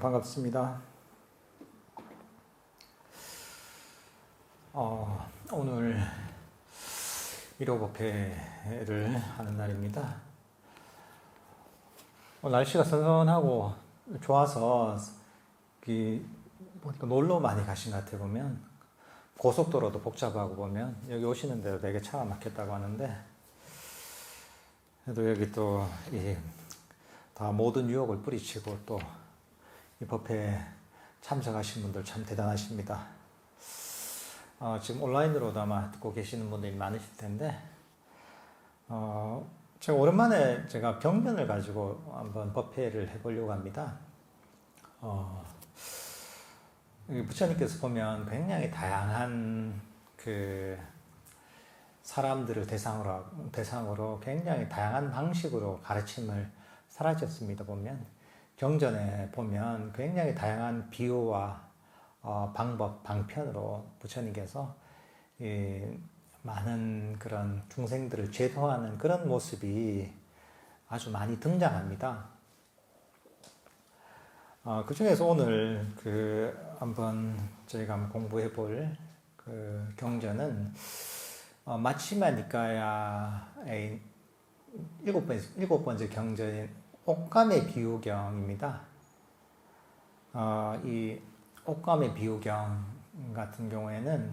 반갑습니다. 오늘 1호 법회를 하는 날입니다. 날씨가 선선하고 좋아서 보니까 놀러 많이 가신 것 같아요. 보면 고속도로도 복잡하고 보면 여기 오시는 데도 되게 차가 막혔다고 하는데, 그래도 여기 또 다 모든 유혹을 뿌리치고 또 이 법회에 참석하신 분들 참 대단하십니다. 지금 온라인으로도 아마 듣고 계시는 분들이 많으실 텐데, 제가 오랜만에 경전을 가지고 한번 법회를 해보려고 합니다. 부처님께서 보면 굉장히 다양한 사람들을 대상으로 굉장히 다양한 방식으로 가르침을 사라졌습니다. 보면 경전에 보면 굉장히 다양한 비유와 방법, 방편으로 부처님께서 많은 그런 중생들을 제도하는 그런 모습이 아주 많이 등장합니다. 그 중에서 오늘 한번 저희가 한번 공부해 볼 경전은 마치마 니카야의 일곱 번째 경전인 옥감의 비유경입니다. 이 옥감의 비유경 같은 경우에는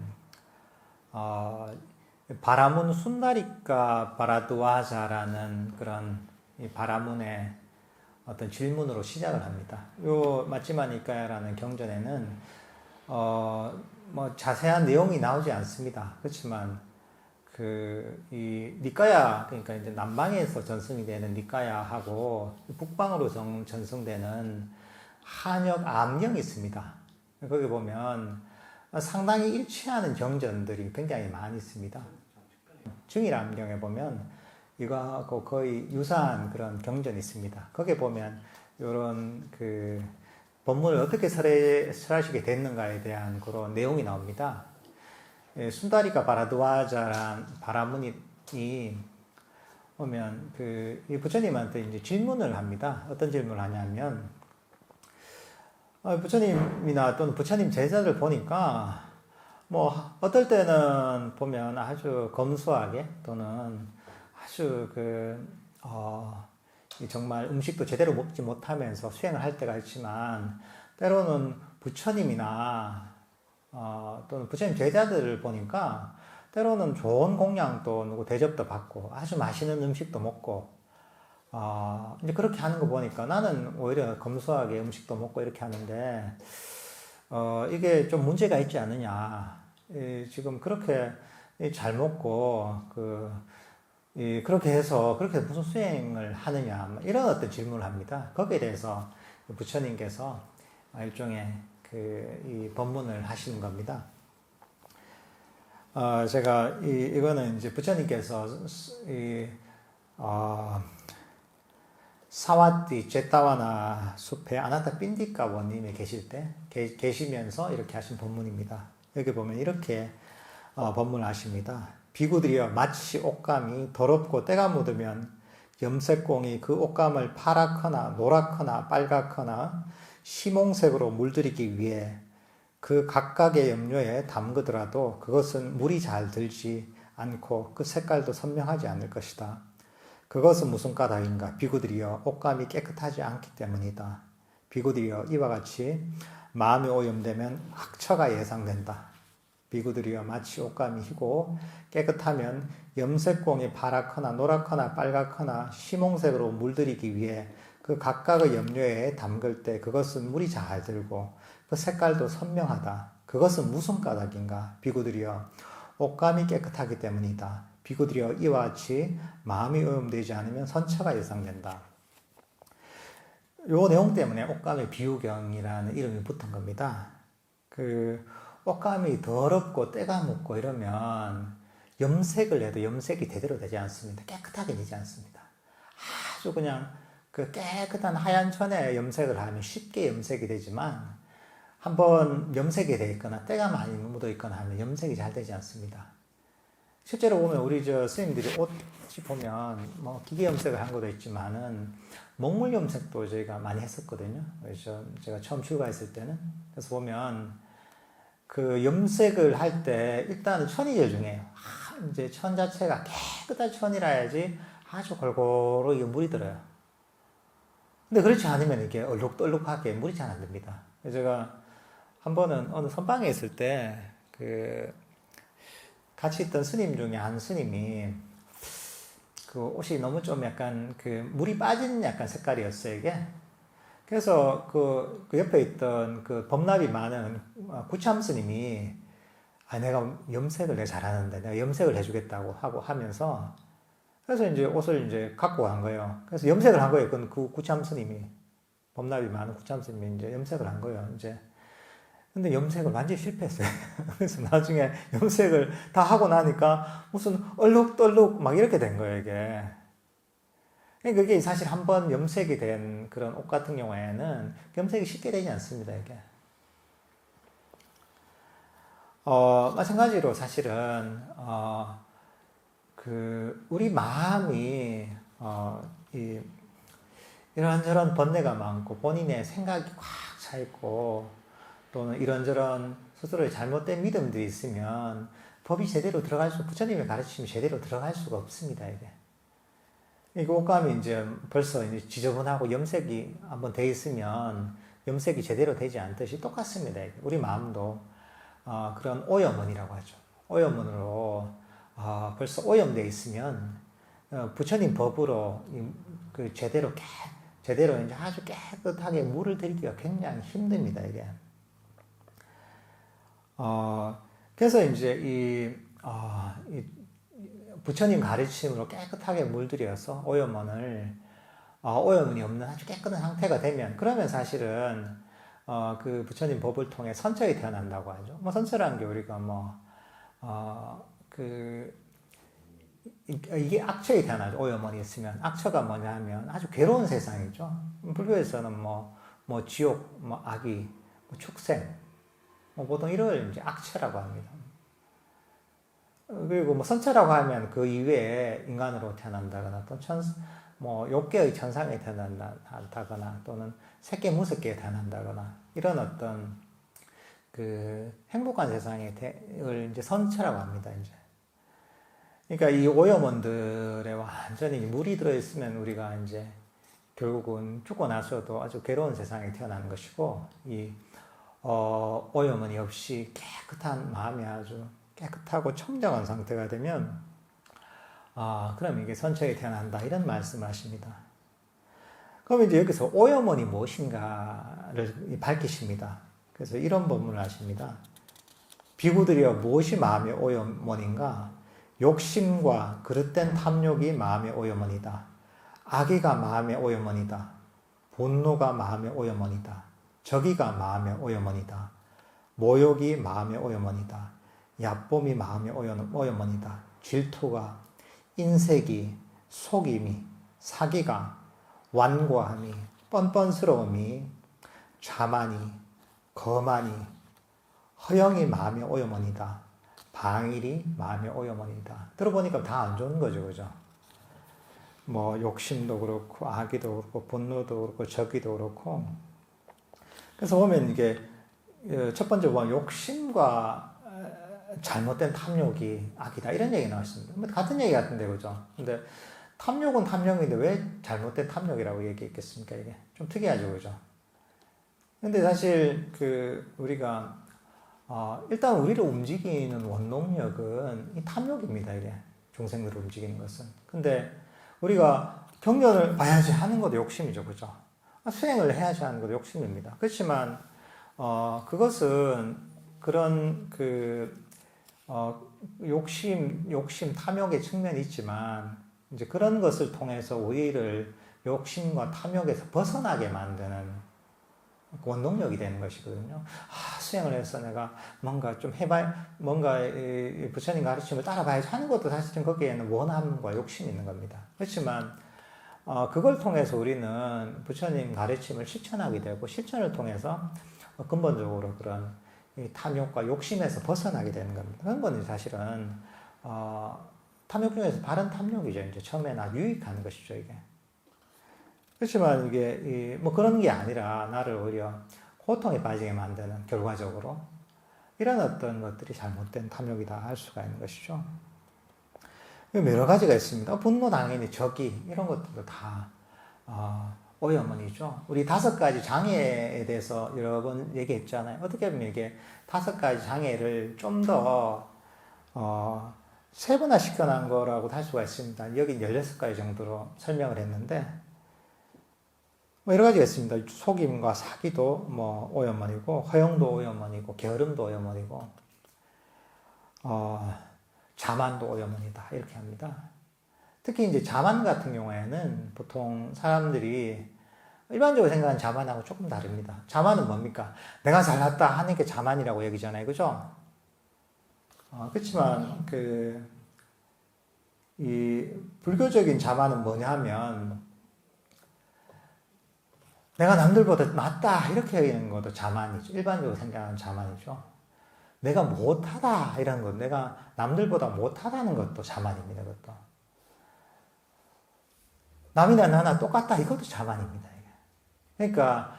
바라문 순다리까 바라두아자라는 그런 이 바라문의 어떤 질문으로 시작을 합니다. 요 마치마 니카야라는 경전에는 뭐 자세한 내용이 나오지 않습니다. 그렇지만 이 니까야, 그러니까 이제 남방에서 전승이 되는 니까야하고 북방으로 전승되는 한역 암경이 있습니다. 거기 보면 상당히 일치하는 경전들이 굉장히 많이 있습니다. 증일암경에 보면 이거하고 거의 유사한 그런 경전이 있습니다. 거기에 보면 이런 법문을 어떻게 설하시게 됐는가에 대한 그런 내용이 나옵니다. 순다리가 바라두아자란 바라문이 보면 이 부처님한테 이제 질문을 합니다. 어떤 질문을 하냐면, 부처님이나 또는 부처님 제자들 보니까 뭐 어떨 때는 보면 아주 검소하게 또는 아주 정말 음식도 제대로 먹지 못하면서 수행을 할 때가 있지만, 때로는 부처님이나 또는 부처님 제자들을 보니까 때로는 좋은 공양도 누구 대접도 받고 아주 맛있는 음식도 먹고 이제 그렇게 하는 거 보니까 나는 오히려 검소하게 음식도 먹고 이렇게 하는데 이게 좀 문제가 있지 않느냐. 지금 그렇게 잘 먹고 그렇게 해서 그렇게 무슨 수행을 하느냐, 이런 어떤 질문을 합니다. 거기에 대해서 부처님께서 일종의 이 법문을 하시는 겁니다. 제가 이거는 이제 부처님께서 사와티 제타와나 숲에 아나타 빈디카 원님이 계시면서 이렇게 하신 법문입니다. 여기 보면 이렇게 법문을 하십니다. 비구들이여, 마치 옷감이 더럽고 때가 묻으면 염색공이 그 옷감을 파랗거나 노랗거나 빨갛거나 시몽색으로 물들이기 위해 그 각각의 염료에 담그더라도 그것은 물이 잘 들지 않고 그 색깔도 선명하지 않을 것이다. 그것은 무슨 까닭인가? 비구들이여, 옷감이 깨끗하지 않기 때문이다. 비구들이여, 이와 같이 마음이 오염되면 학처가 예상된다. 비구들이여, 마치 옷감이 희고 깨끗하면 염색공이 파랗거나 노랗거나 빨갛거나 시몽색으로 물들이기 위해 그 각각의 염료에 담글 때 그것은 물이 잘 들고 그 색깔도 선명하다. 그것은 무슨 까닭인가? 비구들이여, 옷감이 깨끗하기 때문이다. 비구들이여, 이와 같이 마음이 오염되지 않으면 선처가 예상된다. 요 내용 때문에 옷감의 비유경이라는 이름이 붙은 겁니다. 옷감이 더럽고 때가 묻고 이러면 염색을 해도 염색이 제대로 되지 않습니다. 깨끗하게 되지 않습니다. 아주 그냥 깨끗한 하얀 천에 염색을 하면 쉽게 염색이 되지만, 한번 염색이 되어 있거나 때가 많이 묻어 있거나 하면 염색이 잘 되지 않습니다. 실제로 보면 우리 저 스님들이 옷 보면 뭐 기계 염색을 한 것도 있지만은 먹물 염색도 저희가 많이 했었거든요. 그래서 제가 처음 출가했을 때는. 그래서 보면 그 염색을 할 때 일단은 천이 제일 중요해요. 이제 천 자체가 깨끗한 천이라 해야지 아주 골고루 이게 물이 들어요. 근데 그렇지 않으면 이게 얼룩덜룩하게 물이 잘 안 듭니다. 제가 한 번은 어느 선방에 있을 때 그 같이 있던 스님 중에 한 스님이 그 옷이 너무 좀 약간 그 물이 빠진 약간 색깔이었어요, 이게. 그래서 그 옆에 있던 그 법납이 많은 구참 스님이 내가 염색을 내가 잘하는데 내가 염색을 해주겠다고 하고 하면서 그래서 이제 옷을 이제 갖고 간 거예요. 그래서 염색을 한 거예요. 그 구참 스님이 법납이 많은 구참 스님이 이제 염색을 한 거예요. 이제 근데 염색을 완전히 실패했어요. 그래서 나중에 염색을 다 하고 나니까 무슨 얼룩덜룩 막 이렇게 된 거예요, 이게. 그러니까 그게 사실 한번 염색이 된 그런 옷 같은 경우에는 염색이 쉽게 되지 않습니다, 이게. 마찬가지로 사실은, 우리 마음이, 이런저런 번뇌가 많고 본인의 생각이 꽉 차 있고 또는 이런저런 스스로의 잘못된 믿음들이 있으면 법이 제대로 부처님의 가르침이 제대로 들어갈 수가 없습니다, 이게. 이거 옷감이 이제 벌써 이제 지저분하고 염색이 한번 돼 있으면 염색이 제대로 되지 않듯이 똑같습니다. 우리 마음도 그런 오염원이라고 하죠. 오염원으로 벌써 오염돼 있으면 부처님 법으로 그 제대로 이제 아주 깨끗하게 물을 들이기가 굉장히 힘듭니다, 이게. 그래서 이제 이 부처님 가르침으로 깨끗하게 물들여서 오염원이 없는 아주 깨끗한 상태가 되면, 그러면 사실은, 그 부처님 법을 통해 선처에 태어난다고 하죠. 뭐, 선처라는 게 우리가 이게 악처에 태어나죠. 오염원이 있으면. 악처가 뭐냐 하면 아주 괴로운 세상이죠. 불교에서는 지옥, 악이, 축생, 보통 이걸 이제 악처라고 합니다. 그리고 선처라고 하면 그 이외에 인간으로 태어난다거나 또 욕계의 천상에 태어난다거나 또는 새끼 무섭게 태어난다거나 이런 어떤 그 행복한 세상을 이제 선처라고 합니다, 이제. 그러니까 이 오염원들에 완전히 물이 들어있으면 우리가 이제 결국은 죽고 나서도 아주 괴로운 세상에 태어나는 것이고, 오염원이 없이 깨끗한 마음이 아주 깨끗하고 청정한 상태가 되면, 그럼 이게 선처에 태어난다, 이런 말씀을 하십니다. 그럼 이제 여기서 오염원이 무엇인가를 밝히십니다. 그래서 이런 본문을 하십니다. 비구들이여 무엇이 마음의 오염원인가? 욕심과 그릇된 탐욕이 마음의 오염원이다. 악의가 마음의 오염원이다. 분노가 마음의 오염원이다. 적의가 마음의 오염원이다. 모욕이 마음의 오염원이다. 얕봄이 마음의 오염원이다. 질투가, 인색이, 속임이, 사기가, 완고함이, 뻔뻔스러움이, 자만이, 거만이, 허영이 마음의 오염원이다. 방일이 마음의 오염원이다. 들어보니까 다 안 좋은 거죠, 그죠? 욕심도 그렇고, 악의도 그렇고, 분노도 그렇고, 적의도 그렇고. 그래서 보면 이게, 첫 번째 보면 욕심과 잘못된 탐욕이 악이다, 이런 얘기 나왔습니다. 같은 얘기 같은데, 그죠? 근데 탐욕은 탐욕인데 왜 잘못된 탐욕이라고 얘기했겠습니까, 이게? 좀 특이하죠, 그죠? 근데 사실, 우리가, 일단 우리를 움직이는 원동력은 이 탐욕입니다, 이게. 중생들을 움직이는 것은. 근데 우리가 경전을 봐야지 하는 것도 욕심이죠, 그죠? 수행을 해야지 하는 것도 욕심입니다. 그렇지만, 그것은 그런 욕심, 탐욕의 측면이 있지만, 이제 그런 것을 통해서 우리를 욕심과 탐욕에서 벗어나게 만드는 원동력이 되는 것이거든요. 수행을 해서 내가 뭔가 좀 뭔가 부처님 가르침을 따라봐야지 하는 것도 사실은 거기에는 원함과 욕심이 있는 겁니다. 그렇지만, 그걸 통해서 우리는 부처님 가르침을 실천하게 되고, 실천을 통해서 근본적으로 그런 탐욕과 욕심에서 벗어나게 되는 겁니다. 그런 건 사실은, 탐욕 중에서 바른 탐욕이죠. 이제 처음에는 아주 유익한 것이죠, 이게. 그렇지만 이게 뭐 그런 게 아니라 나를 오히려 고통에 빠지게 만드는 결과적으로 이런 어떤 것들이 잘못된 탐욕이다 할 수가 있는 것이죠. 여러 가지가 있습니다. 분노, 당연히 적이 이런 것들도 다 오염원이죠. 우리 5가지 장애에 대해서 여러 번 얘기했잖아요. 어떻게 보면 이게 5가지 장애를 좀 더 세분화 시켜놓은 거라고 할 수가 있습니다. 여긴 16가지 정도로 설명을 했는데 뭐 여러 가지가 있습니다. 속임과 사기도 뭐 오염원이고, 허영도 오염원이고, 게으름도 오염원이고, 자만도 오염원이다 이렇게 합니다. 특히 이제 자만 같은 경우에는 보통 사람들이 일반적으로 생각하는 자만하고 조금 다릅니다. 자만은 뭡니까? 내가 잘났다 하는 게 자만이라고 얘기잖아요, 그죠? 그렇지만 이 불교적인 자만은 뭐냐 하면 내가 남들보다 낫다 이렇게 얘기하는 것도 자만이죠. 일반적으로 생각하는 자만이죠. 내가 못하다 이런 것, 내가 남들보다 못하다는 것도 자만입니다. 그것도 남이나 나나 똑같다 이것도 자만입니다. 그러니까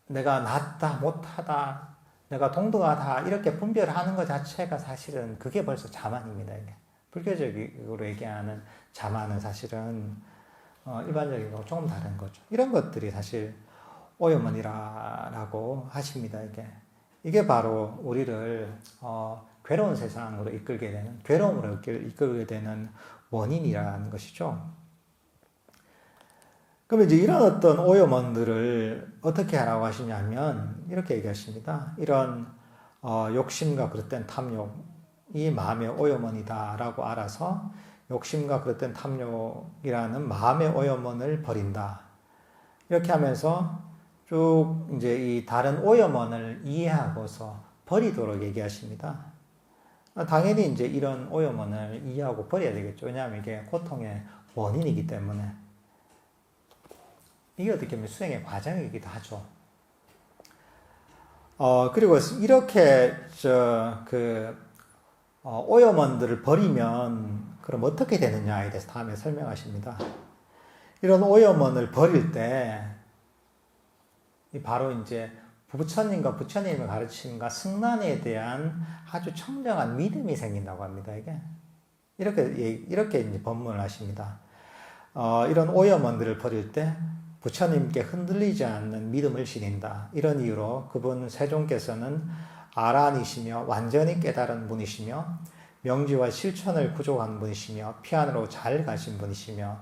내가 낫다 못하다 내가 동등하다 이렇게 분별하는 것 자체가 사실은 그게 벌써 자만입니다. 이게. 불교적으로 얘기하는 자만은 사실은 일반적인 거하고 조금 다른 거죠. 이런 것들이 사실 오염원이라고 하십니다. 이게 바로 우리를 괴로운 세상으로 이끌게 되는, 괴로움으로 이끌게 되는 원인이라는 것이죠. 그럼 이제 이런 어떤 오염원들을 어떻게 하라고 하시냐면 이렇게 얘기하십니다. 이런 욕심과 그릇된 탐욕이 마음의 오염원이다라고 알아서 욕심과 그릇된 탐욕이라는 마음의 오염원을 버린다. 이렇게 하면서 쭉 이제 이 다른 오염원을 이해하고서 버리도록 얘기하십니다. 당연히 이제 이런 오염원을 이해하고 버려야 되겠죠. 왜냐하면 이게 고통의 원인이기 때문에. 이게 어떻게 보면 수행의 과정이기도 하죠. 그리고 이렇게 오염원들을 버리면 그럼 어떻게 되느냐에 대해서 다음에 설명하십니다. 이런 오염원을 버릴 때 바로 이제 부처님과 부처님의 가르침과 승란에 대한 아주 청정한 믿음이 생긴다고 합니다. 이렇게 이제 법문을 하십니다. 이런 오염원들을 버릴 때 부처님께 흔들리지 않는 믿음을 지닌다. 이런 이유로 그분 세종께서는 아란이시며 완전히 깨달은 분이시며 명지와 실천을 구족한 분이시며 피안으로 잘 가신 분이시며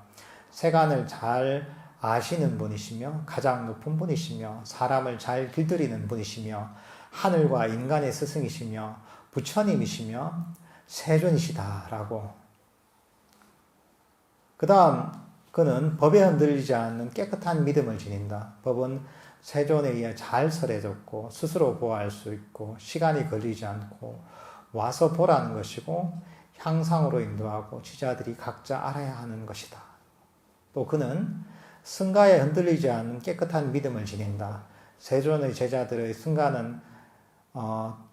세간을 잘 아시는 분이시며 가장 높은 분이시며 사람을 잘 길들이는 분이시며 하늘과 인간의 스승이시며 부처님이시며 세존이시다라고. 그 다음 그는 법에 흔들리지 않는 깨끗한 믿음을 지닌다. 법은 세존에 의해 잘 설해졌고 스스로 보호할 수 있고 시간이 걸리지 않고 와서 보라는 것이고 향상으로 인도하고 지자들이 각자 알아야 하는 것이다. 또 그는 승가에 흔들리지 않는 깨끗한 믿음을 지닌다. 세존의 제자들의 승가는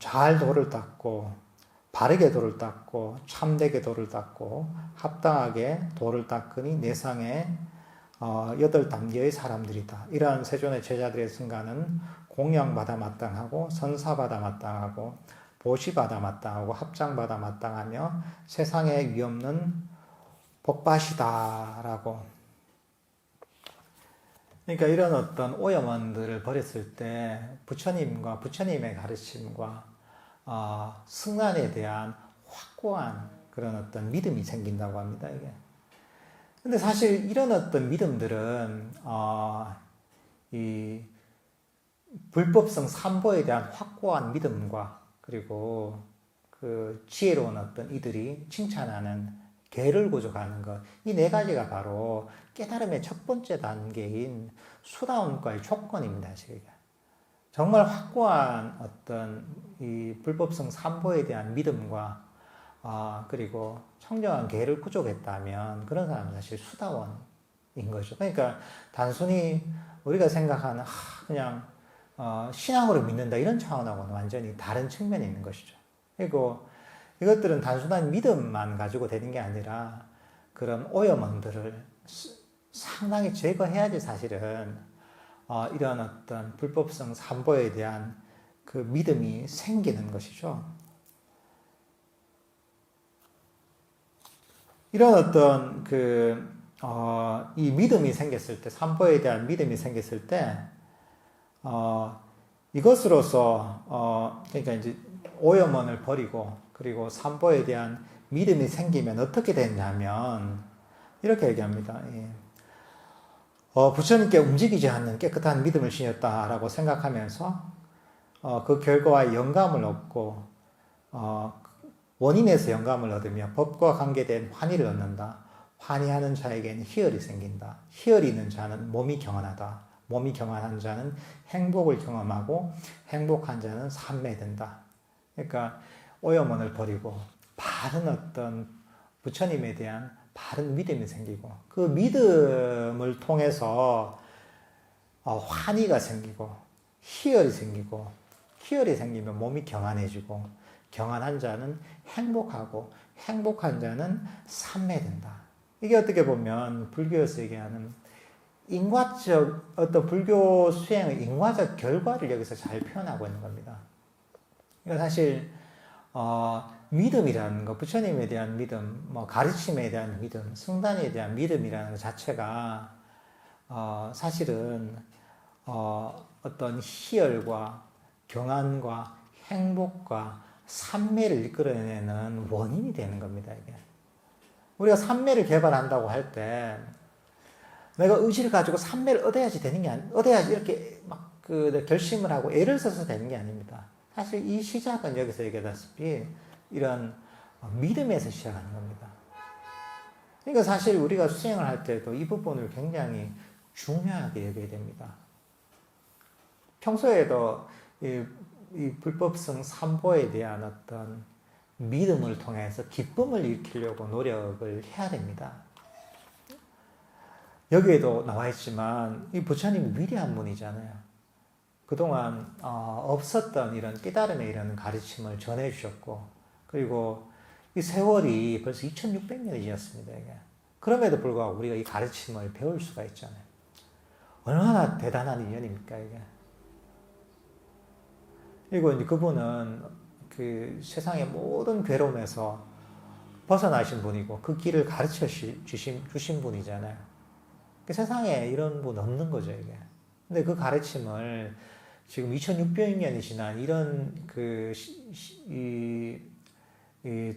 잘 도를 닦고 바르게 도를 닦고 참되게 도를 닦고 합당하게 도를 닦으니 내상에 8단계의 사람들이다. 이러한 세존의 제자들의 승가는 공양받아 마땅하고 선사받아 마땅하고 보시받아 마땅하고 합장받아 마땅하며 세상에 위없는 복밭이다라고. 그러니까 이런 어떤 오염원들을 버렸을 때 부처님과 부처님의 가르침과 승란에 대한 확고한 그런 어떤 믿음이 생긴다고 합니다. 이게. 근데 사실 이런 어떤 믿음들은 이 불법성 삼보에 대한 확고한 믿음과 그리고 그 지혜로운 어떤 이들이 칭찬하는 계를 구족하는 것, 이 4가지가 바로 깨달음의 첫 번째 단계인 수다원과의 조건입니다. 정말 확고한 어떤 이 불법성 삼보에 대한 믿음과 그리고 청정한 계를 구족했다면 그런 사람은 사실 수다원인 거죠. 그러니까 단순히 우리가 생각하는 그냥 신앙으로 믿는다 이런 차원하고는 완전히 다른 측면이 있는 것이죠. 그리고 이것들은 단순한 믿음만 가지고 되는 게 아니라 그런 오염원들을 상당히 제거해야지 사실은 이런 어떤 불법성 산보에 대한 그 믿음이 생기는 것이죠. 이런 어떤 이 믿음이 생겼을 때, 산보에 대한 믿음이 생겼을 때, 이것으로서, 그러니까 이제 오염원을 버리고, 그리고 산보에 대한 믿음이 생기면 어떻게 되냐면, 이렇게 얘기합니다. 부처님께 움직이지 않는 깨끗한 믿음을 지녔다라고 생각하면서, 그 결과와 영감을 얻고, 원인에서 영감을 얻으며 법과 관계된 환희를 얻는다. 환희하는 자에게는 희열이 생긴다. 희열이 있는 자는 몸이 경안하다. 몸이 경안한 자는 행복을 경험하고 행복한 자는 삼매된다. 그러니까 오염원을 버리고 바른 어떤 부처님에 대한 바른 믿음이 생기고 그 믿음을 통해서 환희가 생기고 희열이 생기고 희열이 생기면 몸이 경안해지고 경안한 자는 행복하고 행복한 자는 삼매된다. 이게 어떻게 보면 불교에서 얘기하는 인과적 어떤 불교 수행의 인과적 결과를 여기서 잘 표현하고 있는 겁니다. 그러니까 사실 믿음이라는 것, 부처님에 대한 믿음, 가르침에 대한 믿음, 승단에 대한 믿음이라는 것 자체가 사실은 어떤 희열과 경안과 행복과 삼매를 이끌어내는 원인이 되는 겁니다, 이게. 우리가 삼매를 개발한다고 할 때, 내가 의지를 가지고 삼매를 얻어야지 되는 게 얻어야지 이렇게 막 결심을 하고 애를 써서 되는 게 아닙니다. 사실 이 시작은 여기서 얘기하다시피 이런 믿음에서 시작하는 겁니다. 그러니까 사실 우리가 수행을 할 때도 이 부분을 굉장히 중요하게 여겨야 됩니다. 평소에도 이 불법성 삼보에 대한 어떤 믿음을 통해서 기쁨을 일으키려고 노력을 해야 됩니다. 여기에도 나와 있지만 이 부처님이 위대한 분이잖아요. 그동안 없었던 이런 깨달음의 이런 가르침을 전해주셨고 그리고 이 세월이 벌써 2600년이 지났습니다. 이게. 그럼에도 불구하고 우리가 이 가르침을 배울 수가 있잖아요. 얼마나 대단한 인연입니까 이게. 그리고 이제 그분은 그 세상의 모든 괴로움에서 벗어나신 분이고 그 길을 가르쳐 주신 분이잖아요. 그 세상에 이런 분 없는 거죠, 이게. 근데 그 가르침을 지금 2600년이 지난 이런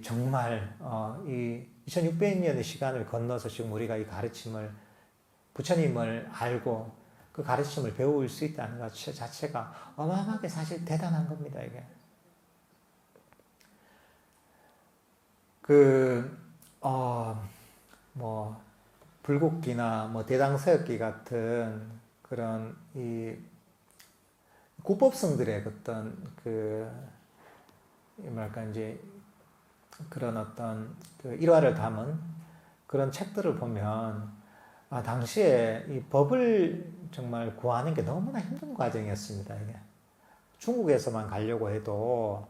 정말 이 2600년의 시간을 건너서 지금 우리가 이 가르침을 부처님을 알고 그 가르침을 배울 수 있다는 것 자체가 어마어마하게 사실 대단한 겁니다, 이게. 불국기나 대당서역기 같은 그런 이 구법성들의 어떤 이제 그런 어떤 일화를 담은 그런 책들을 보면 당시에 이 법을 정말 구하는 게 너무나 힘든 과정이었습니다. 이게. 중국에서만 가려고 해도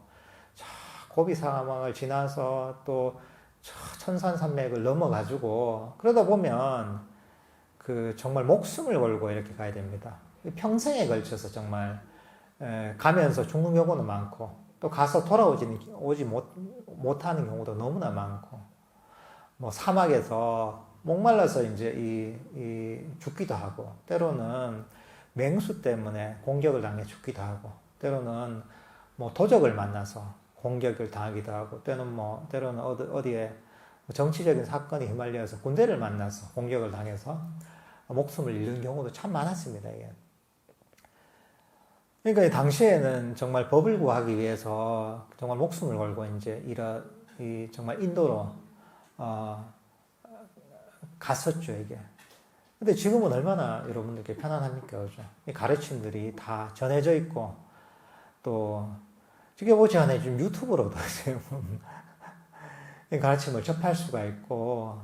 고비 사막을 지나서 또 천산산맥을 넘어가지고 그러다 보면 정말 목숨을 걸고 이렇게 가야 됩니다. 평생에 걸쳐서 정말 가면서 죽는 경우도 많고 또 가서 오지 못하는 경우도 너무나 많고 사막에서 목말라서 이제 죽기도 하고 때로는 맹수 때문에 공격을 당해 죽기도 하고 때로는 도적을 만나서 공격을 당하기도 하고 때로는 어디에 정치적인 사건이 휘말려서 군대를 만나서 공격을 당해서 목숨을 잃는 경우도 참 많았습니다. 이게. 그러니까 당시에는 정말 법을 구하기 위해서 정말 목숨을 걸고 이제 정말 인도로 갔었죠, 이게. 근데 지금은 얼마나 여러분들께 편안합니까, 그죠? 이 가르침들이 다 전해져 있고, 또, 지켜보지 않아요. 지금 유튜브로도 지금 이 가르침을 접할 수가 있고,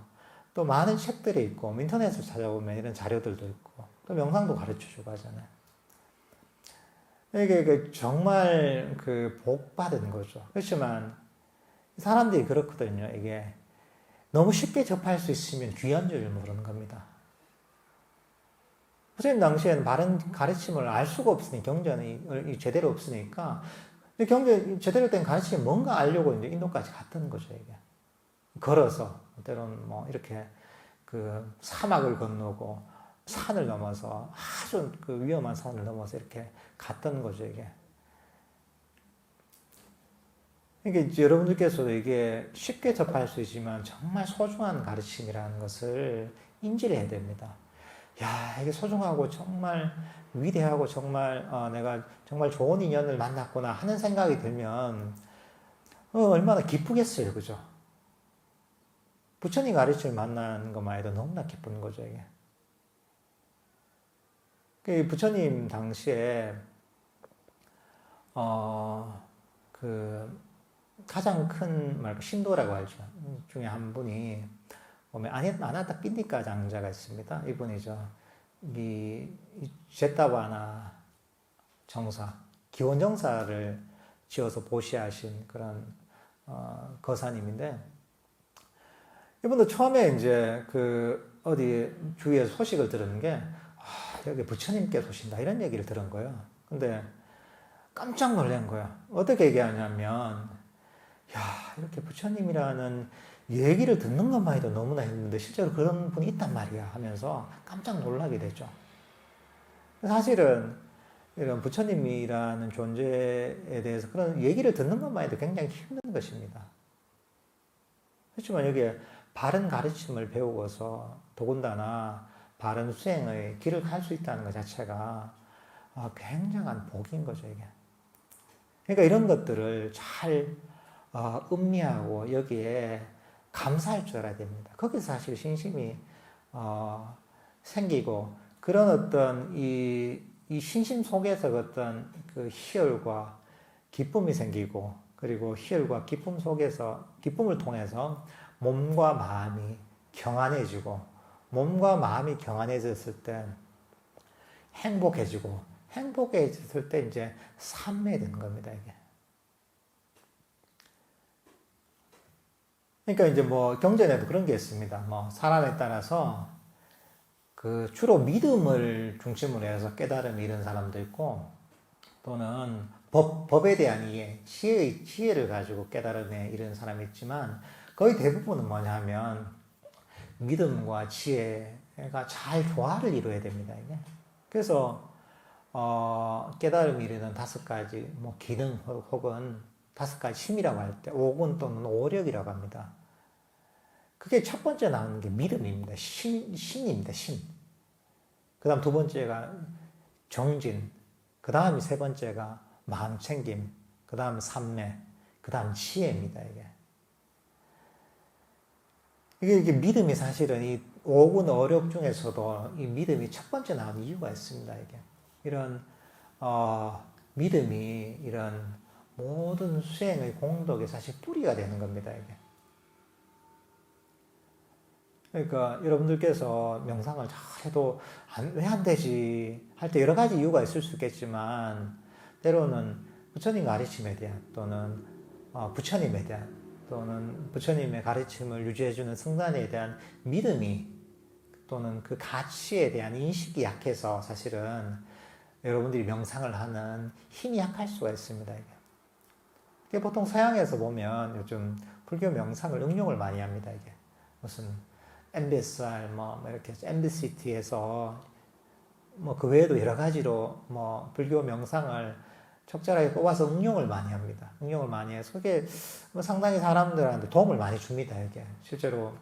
또 많은 책들이 있고, 인터넷을 찾아보면 이런 자료들도 있고, 또 명상도 가르쳐 주고 하잖아요. 이게 정말 복 받은 거죠. 그렇지만, 사람들이 그렇거든요. 이게 너무 쉽게 접할 수 있으면 귀한 줄 모르는 겁니다. 부처님 당시에는 바른 가르침을 알 수가 없으니 경전이 제대로 없으니까 경전 제대로 된 가르침이 뭔가 알려고 이제 인도까지 갔던 거죠. 이게 걸어서 때로는 뭐 이렇게 그 사막을 건너고 산을 넘어서 아주 그 위험한 산을 넘어서 이렇게 갔던 거죠. 이게 여러분들께서도 이게 쉽게 접할 수 있지만 정말 소중한 가르침이라는 것을 인지를 해야 됩니다. 야, 이게 소중하고 정말 위대하고 정말 내가 정말 좋은 인연을 만났구나 하는 생각이 들면 얼마나 기쁘겠어요, 그죠? 부처님 가르침을 만나는 것만 해도 너무나 기쁜 거죠, 이게. 부처님 당시에 그 가장 큰 신도라고 하죠. 중에 한 분이 보면 아나타 핀디카 장자가 있습니다. 이분이죠. 이 제타바나 정사, 기원 정사를 지어서 보시하신 그런 거사님인데 이분도 처음에 이제 그 어디 주위에 소식을 들은 게 여기 부처님께서 오신다 이런 얘기를 들은 거예요. 근데 깜짝 놀란 거야. 어떻게 얘기하냐면 야, 이렇게 부처님이라는 얘기를 듣는 것만 해도 너무나 힘든데 실제로 그런 분이 있단 말이야 하면서 깜짝 놀라게 되죠. 사실은 이런 부처님이라는 존재에 대해서 그런 얘기를 듣는 것만 해도 굉장히 힘든 것입니다. 그렇지만 여기에 바른 가르침을 배우고서 더군다나 바른 수행의 길을 갈 수 있다는 것 자체가 굉장한 복인 거죠, 이게. 그러니까 이런 것들을 잘 음미하고 여기에 감사할 줄 알아야 됩니다. 거기서 사실 신심이 생기고 그런 어떤 이 신심 속에서 어떤 그 희열과 기쁨이 생기고 그리고 희열과 기쁨 속에서 기쁨을 통해서 몸과 마음이 경안해지고 몸과 마음이 경안해졌을 때 행복해지고 행복해졌을 때 이제 삼매되는 겁니다, 이게. 그러니까 이제 뭐 경전에도 그런 게 있습니다. 뭐 사람에 따라서 그 주로 믿음을 중심으로 해서 깨달음이 이런 사람도 있고 또는 법에 대한 이해, 지혜를 가지고 깨달음에 이런 사람이 있지만 거의 대부분은 뭐냐면 믿음과 지혜가 잘 조화를 이루어야 됩니다, 이게. 그래서 깨달음이 이르는 5가지 뭐 기능 혹은 5가지 힘이라고 할 때 오군 또는 오력이라고 합니다. 그게 첫 번째 나오는 게 믿음입니다. 신입니다. 신. 그 다음 두 번째가 정진. 그 다음이 세 번째가 마음 챙김. 그 다음 삼매. 그 다음 지혜입니다. 이게 믿음이 사실은 이 오군 어력 중에서도 이 믿음이 첫 번째 나오는 이유가 있습니다. 이런 믿음이 이런 모든 수행의 공덕의 사실 뿌리가 되는 겁니다. 그러니까 여러분들께서 명상을 잘해도 왜 안 되지 할 때 여러 가지 이유가 있을 수 있겠지만 때로는 부처님 가르침에 대한 또는 부처님에 대한 또는 부처님의 가르침을 유지해주는 성단에 대한 믿음이 또는 그 가치에 대한 인식이 약해서 사실은 여러분들이 명상을 하는 힘이 약할 수가 있습니다. 이게 보통 서양에서 보면 요즘 불교 명상을 응용을 많이 합니다. 이게 무슨 MBSR 뭐 이렇게 MBCT에서 뭐 그 외에도 여러 가지로 뭐 불교 명상을 적절하게 뽑아서 응용을 많이 합니다. 응용을 많이 해서 그게 뭐 상당히 사람들한테 도움을 많이 줍니다. 이게 실제로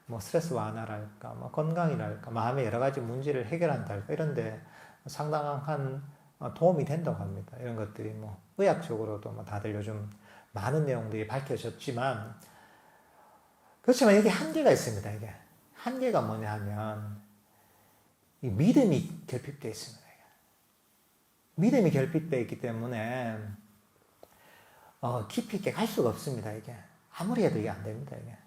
뭐 스트레스 완화랄까, 뭐 건강이랄까, 마음의 여러 가지 문제를 해결한달까 이런데 상당한 도움이 된다고 합니다. 이런 것들이 뭐 의학적으로도 뭐 다들 요즘 많은 내용들이 밝혀졌지만 그렇지만 여기 한계가 있습니다. 이게 한계가 뭐냐 하면 이 믿음이 결핍되어 있습니다. 믿음이 결핍되어 있기 때문에 깊이 있게 갈 수가 없습니다. 이게 아무리 해도 이게 안 됩니다. 이게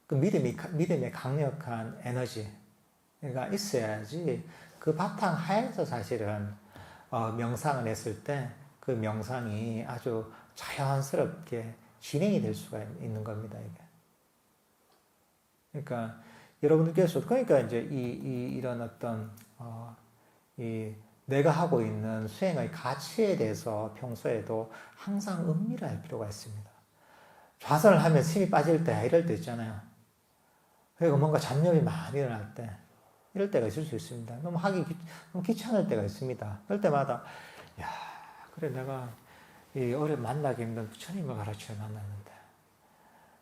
그 믿음의 강력한 에너지가 있어야지 그 바탕 하에서 사실은 명상을 했을 때 그 명상이 아주 자연스럽게 진행이 될 수가 있는 겁니다, 이게. 그러니까 여러분들께서 그러니까 이제 이런 어떤 이 내가 하고 있는 수행의 가치에 대해서 평소에도 항상 음미를 할 필요가 있습니다. 좌선을 하면 힘이 빠질 때 이럴 때 있잖아요. 그리고 뭔가 잡념이 많이 일어날 때 이럴 때가 있을 수 있습니다. 너무 너무 귀찮을 때가 있습니다. 그럴 때마다 야 그래 내가 이 오래 만나기 힘든 부처님을 가르쳐 만났는데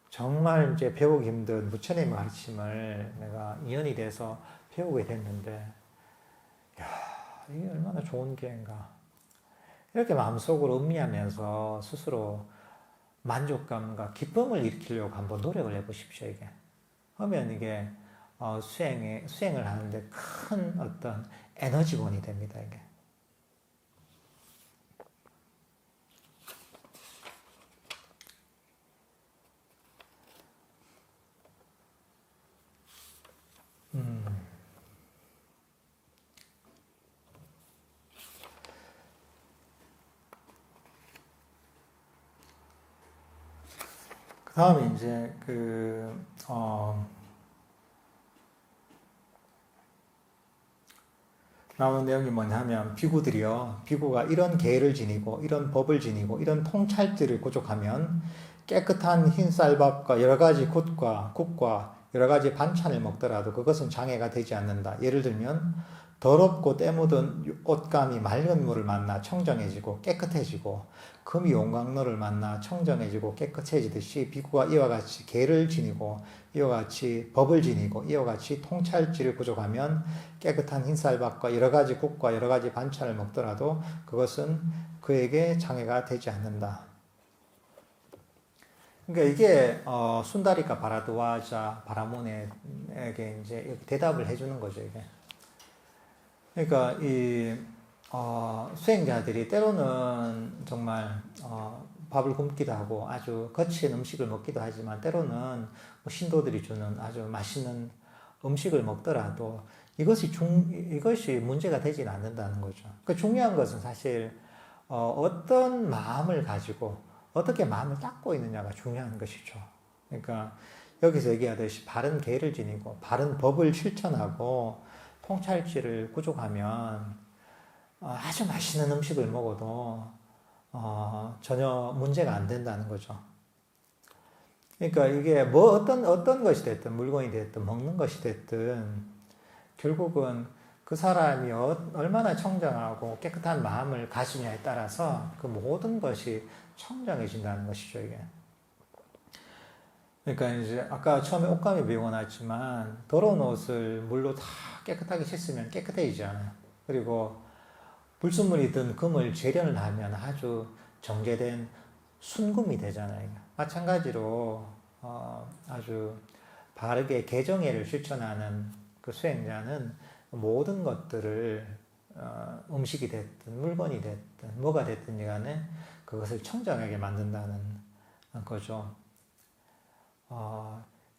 정말 이제 배우기 힘든 부처님의 가르침을 내가 인연이 돼서 배우게 됐는데 이게 얼마나 좋은 기회인가. 이렇게 마음속으로 음미하면서 스스로 만족감과 기쁨을 일으키려고 한번 노력을 해보십시오, 이게. 하면 이게, 수행을 하는데 큰 어떤 에너지원이 됩니다, 이게. 다음에 이제 나오는 내용이 뭐냐면 비구가 이런 계를 지니고 이런 법을 지니고 이런 통찰들을 구족하면 깨끗한 흰 쌀밥과 여러 가지 국과 여러 가지 반찬을 먹더라도 그것은 장애가 되지 않는다. 예를 들면 더럽고 때 묻은 옷감이 맑은 물을 만나 청정해지고 깨끗해지고 금이 용광로를 만나 청정해지고 깨끗해지듯이 비구가 이와 같이 계를 지니고 이와 같이 법을 지니고 이와 같이 통찰지를 구족하면 깨끗한 흰쌀밥과 여러 가지 국과 여러 가지 반찬을 먹더라도 그것은 그에게 장애가 되지 않는다. 그러니까 이게 순다리카 바라드와자 바라몬에게 이제 대답을 해주는 거죠, 이게. 그러니까 수행자들이 때로는 정말 밥을 굶기도 하고 아주 거친 음식을 먹기도 하지만 때로는 뭐 신도들이 주는 아주 맛있는 음식을 먹더라도 이것이 문제가 되지는 않는다는 거죠. 그 중요한 것은 사실 어떤 마음을 가지고 어떻게 마음을 닦고 있느냐가 중요한 것이죠. 그러니까 여기서 얘기하듯이 바른 계를 지니고 바른 법을 실천하고 통찰지를 구족하면 아주 맛있는 음식을 먹어도 전혀 문제가 안 된다는 거죠. 그러니까 이게 뭐 어떤 것이 됐든 물건이 됐든 먹는 것이 됐든 결국은 그 사람이 얼마나 청정하고 깨끗한 마음을 가지냐에 따라서 그 모든 것이 청정해진다는 것이죠, 이게. 그러니까 이제 아까 처음에 옷감이 비유가 나왔지만 더러운 옷을 물로 다 깨끗하게 씻으면 깨끗해지지 않아요. 그리고 불순물이 든 금을 재련을 하면 아주 정제된 순금이 되잖아요. 마찬가지로 아주 바르게 개정애를 실천하는 그 수행자는 모든 것들을 음식이 됐든 물건이 됐든 뭐가 됐든 간에 그것을 청정하게 만든다는 거죠.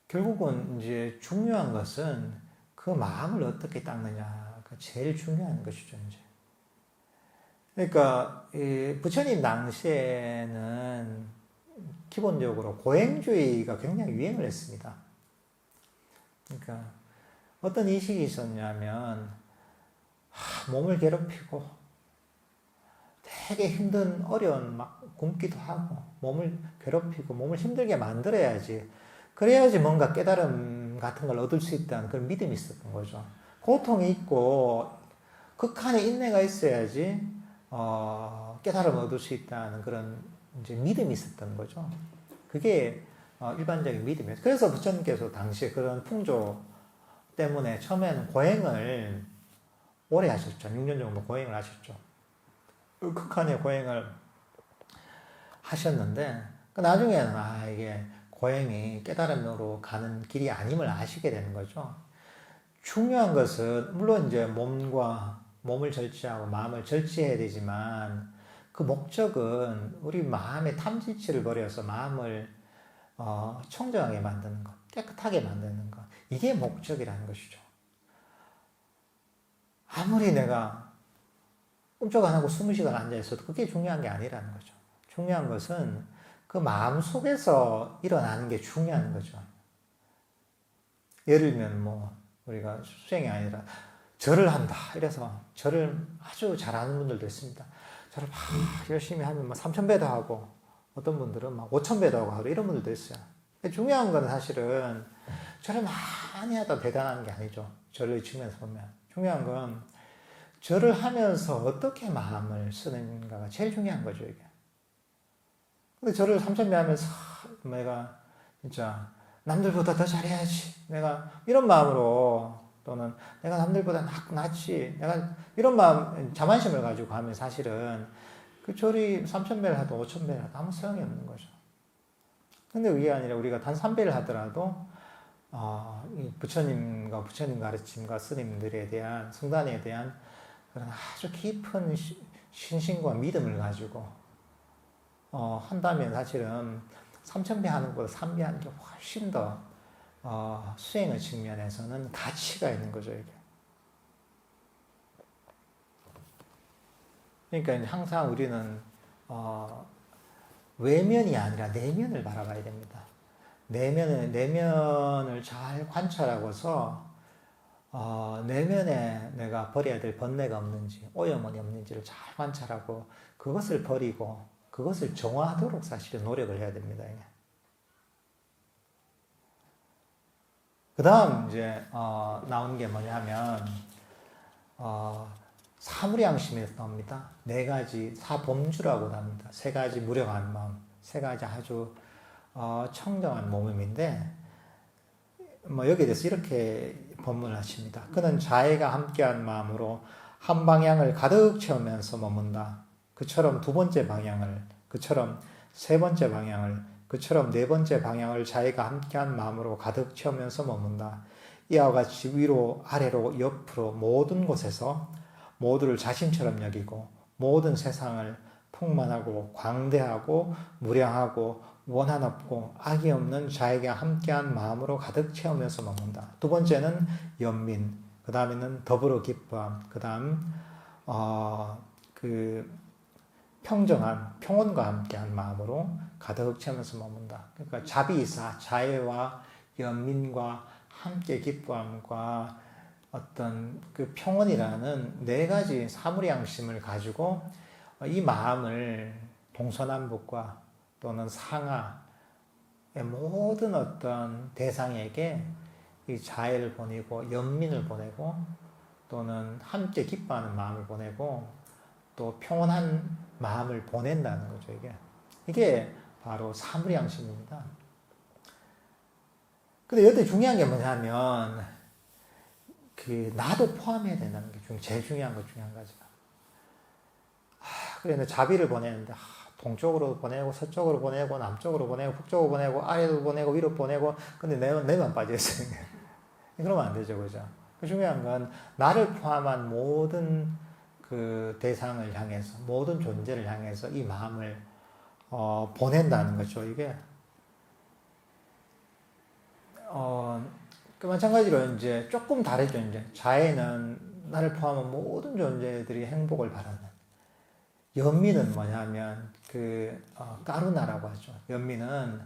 결국은 이제 중요한 것은 그 마음을 어떻게 닦느냐가 제일 중요한 것이죠, 이제. 그러니까 부처님 당시에는 기본적으로 고행주의가 굉장히 유행을 했습니다. 그러니까 어떤 인식이 있었냐면 몸을 괴롭히고 되게 힘든 어려운 막 굶기도 하고 몸을 괴롭히고 몸을 힘들게 만들어야지 그래야지 뭔가 깨달음 같은 걸 얻을 수 있다는 그런 믿음이 있었던 거죠. 고통이 있고 극한의 인내가 있어야지 깨달음을 얻을 수 있다는 그런 이제 믿음이 있었던 거죠. 그게 일반적인 믿음이에요. 그래서 부처님께서 당시에 그런 풍조 때문에 처음에는 고행을 오래 하셨죠. 6년 정도 고행을 하셨죠. 극한의 고행을 하셨는데 나중에는 이게 고행이 깨달음으로 가는 길이 아님을 아시게 되는 거죠. 중요한 것은 물론 이제 몸을 절제하고 마음을 절제해야 되지만 그 목적은 우리 마음의 탐진치를 버려서 마음을 청정하게 만드는 것, 깨끗하게 만드는 것, 이게 목적이라는 것이죠. 아무리 내가 꿈쩍 안 하고 20시간 앉아있어도 그게 중요한 게 아니라는 거죠. 중요한 것은 그 마음 속에서 일어나는 게 중요한 거죠. 예를 들면 뭐 우리가 수행이 아니라 절을 한다. 이래서 절을 아주 잘하는 분들도 있습니다. 절을 막 열심히 하면 막 3,000배도 하고 어떤 분들은 막 5,000배도 하고 이런 분들도 있어요. 중요한 건 사실은 절을 많이 하다 대단한 게 아니죠. 절의 측면에서 보면. 중요한 건 절을 하면서 어떻게 마음을 쓰는가가 제일 중요한 거죠, 이게. 근데 절을 3,000배 하면서 내가 진짜 남들보다 더 잘해야지. 내가 이런 마음으로 또는 내가 남들보다 낫지. 내가 이런 마음, 자만심을 가지고 하면 사실은 그 절이 3,000배를 하든 5,000배를 하든 아무 소용이 없는 거죠. 근데 그게 아니라 우리가 단 3배를 하더라도 부처님과 부처님 가르침과 스님들에 대한 성단에 대한 그런 아주 깊은 신심과 믿음을 가지고 한다면 사실은 3,000배 하는 것보다 3배 하는 게 훨씬 더 수행의 측면에서는 가치가 있는 거죠, 이게. 그러니까 항상 우리는 외면이 아니라 내면을 바라봐야 됩니다. 내면을 잘 관찰하고서 내면에 내가 버려야 될 번뇌가 없는지, 오염원이 없는지를 잘 관찰하고 그것을 버리고 그것을 정화하도록 사실은 노력을 해야 됩니다. 그 다음 이제 나온 게 뭐냐면 사무량심에서 나옵니다. 4가지 사범주라고 합니다. 3가지 무력한 마음, 3가지 아주 청정한 몸임인데 뭐 여기에 대해서 이렇게 법문을 하십니다. 그는 자애가 함께한 마음으로 한 방향을 가득 채우면서 머문다. 그처럼 2번째 방향을, 그처럼 3번째 방향을, 그처럼 4번째 방향을 자애가 함께한 마음으로 가득 채우면서 머문다. 이와 같이 위로 아래로 옆으로 모든 곳에서 모두를 자신처럼 여기고 모든 세상을 풍만하고 광대하고 무량하고 원한 없고 악이 없는 자에게 함께한 마음으로 가득 채우면서 먹는다. 2번째는 연민, 그 다음에는 더불어 기뻐함, 그 다음 평정한 평온과 함께한 마음으로 가득 채우면서 먹는다. 그러니까 자비이사, 자애와 연민과 함께 기뻐함과 어떤 그 평온이라는 4가지 사무량심을 가지고 이 마음을 동서남북과 또는 상하의 모든 어떤 대상에게 이 자애를 보내고 연민을 보내고 또는 함께 기뻐하는 마음을 보내고 또 평온한 마음을 보낸다는 거죠. 이게 바로 사무량심입니다. 근데 여기 중요한 게 뭐냐면 나도 포함해야 된다는 게 제일 중요한 거 중요한 거죠. 그래 자비를 보내는데 동쪽으로 보내고 서쪽으로 보내고 남쪽으로 보내고 북쪽으로 보내고 아래로 보내고 위로 보내고 근데 내만 빠져있어요. 그러면 안 되죠, 그죠? 중요한 건 나를 포함한 모든 그 대상을 향해서 모든 존재를 향해서 이 마음을 보낸다는 거죠. 이게 그 마찬가지로 이제 조금 다르죠. 이제 자애는 나를 포함한 모든 존재들이 행복을 바라는. 연민은 뭐냐면 까루나라고 하죠. 연민은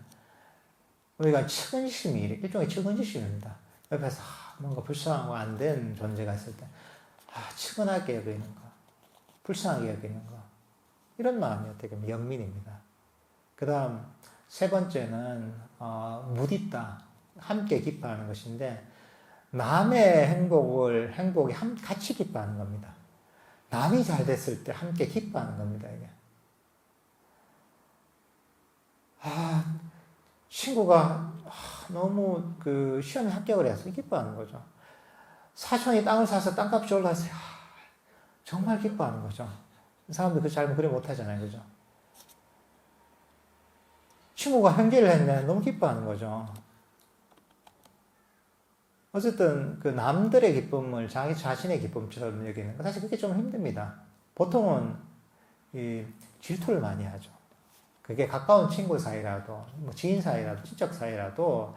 우리가 측은심이 일종의 측은지심입니다. 옆에서 뭔가 불쌍하고 안 된 존재가 있을 때 측은하게 여기는 거, 불쌍하게 여기는 거 이런 마음이 어떻게 보면 연민입니다. 그 다음 3번째는 무디따 함께 기뻐하는 것인데 남의 행복이 같이 기뻐하는 겁니다. 남이 잘 됐을 때 함께 기뻐하는 겁니다, 이게. 친구가 너무 시험에 합격을 해서 기뻐하는 거죠. 사촌이 땅을 사서 땅값이 올라서 정말 기뻐하는 거죠. 사람들 잘 그래 못하잖아요, 그죠? 친구가 형제를 했네, 너무 기뻐하는 거죠. 어쨌든 남들의 기쁨을 자기 자신의 기쁨처럼 여기는 거 사실 그게 좀 힘듭니다. 보통은 질투를 많이 하죠. 그게 가까운 친구 사이라도 뭐 지인 사이라도 친척 사이라도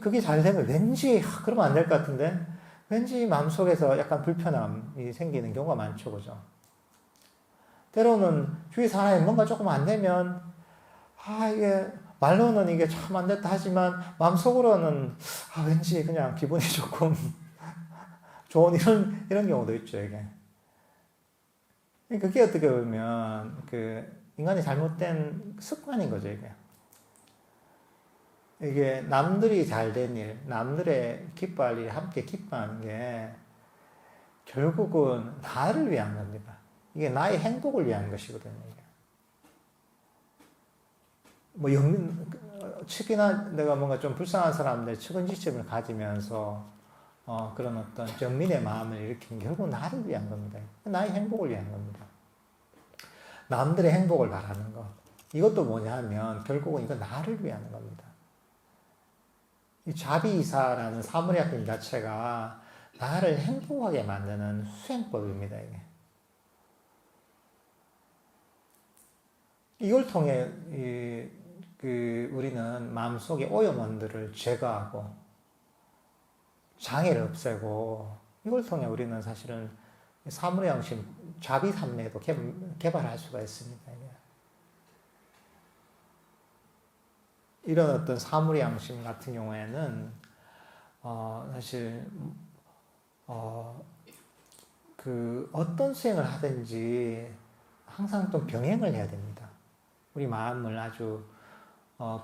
그게 잘 되면 왠지 그러면 안 될 것 같은데 왠지 마음속에서 약간 불편함이 생기는 경우가 많죠, 그죠? 때로는 주위 사람이 뭔가 조금 안 되면, 이게, 말로는 이게 참 안 됐다 하지만, 마음속으로는, 왠지 그냥 기분이 조금 좋은 이런 경우도 있죠, 이게. 그게 어떻게 보면, 인간이 잘못된 습관인 거죠, 이게. 이게 남들이 잘 된 일, 남들의 기뻐할 일, 함께 기뻐하는 게 결국은 나를 위한 겁니다. 이게 나의 행복을 위한 것이거든요. 이게. 뭐 측이나 내가 뭔가 좀 불쌍한 사람들 측은지심을 가지면서 그런 어떤 정민의 마음을 일으킨 게 결국 나를 위한 겁니다. 나의 행복을 위한 겁니다. 남들의 행복을 바라는 것. 이것도 뭐냐 하면 결국은 이거 나를 위한 겁니다. 이 자비이사라는 사무리학품 자체가 나를 행복하게 만드는 수행법입니다. 이걸 통해 우리는 마음속의 오염원들을 제거하고 장애를 없애고 이걸 통해 우리는 사실은 사무리양심 자비산매도 개발할 수가 있습니다. 이런 어떤 사무리양심 같은 경우에는 사실 어떤 수행을 하든지 항상 좀 병행을 해야 됩니다. 우리 마음을 아주